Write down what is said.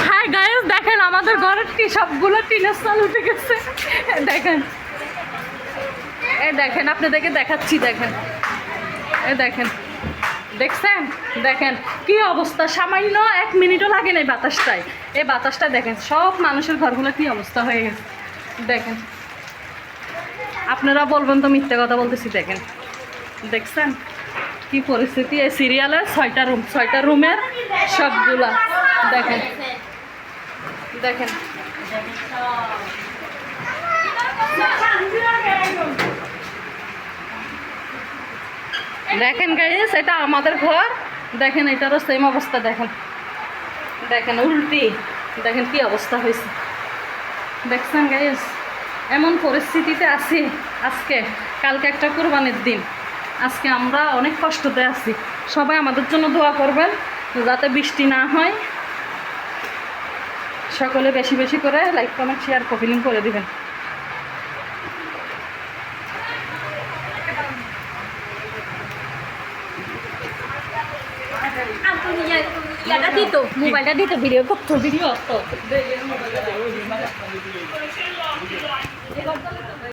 Hi guys, দেখেন আমাদের ঘরের সবগুলো টিনের চাল উঠে গেছে। দেখেন, এই দেখেন, আপনাদেরকে দেখাচ্ছি। দেখেন, এই দেখেন, দেখছেন? দেখেন কি অবস্থা, সামান্য 1 মিনিটও লাগে না এই বাতাসটায়। এই বাতাসটা দেখেন, সব মানুষের ঘরগুলো কি অবস্থা হয়ে গেছে। দেখেন, আপনারা বলবেন তো মিথ্যে কথা বলতেছি। দেখেন, দেখছেন কি পরিস্থিতি। এই সিরিয়ালের 6টা রুমের সবগুলা দেখেন। দেখেন, দেখেন গাইস, এটা আমাদের ঘর। দেখেন, এটারও সেম অবস্থা। দেখেন, দেখেন উল্টি। দেখেন কি অবস্থা হয়েছে। দেখছেন গাইস, এমন পরিস্থিতিতে আছি আজকে। কালকে একটা কুরবানির দিন, আজকে আমরা অনেক কষ্টতে আছি। সবাই আমাদের জন্য দোয়া করবেন যাতে বৃষ্টি না হয়। সকলে বেশি বেশি করে লাইক, কমেন্ট, শেয়ার, কপিলিং করে দিবেন। ইয়াটা দিত, মোবাইলটা দিত, ভিডিও করতো। ভিডিও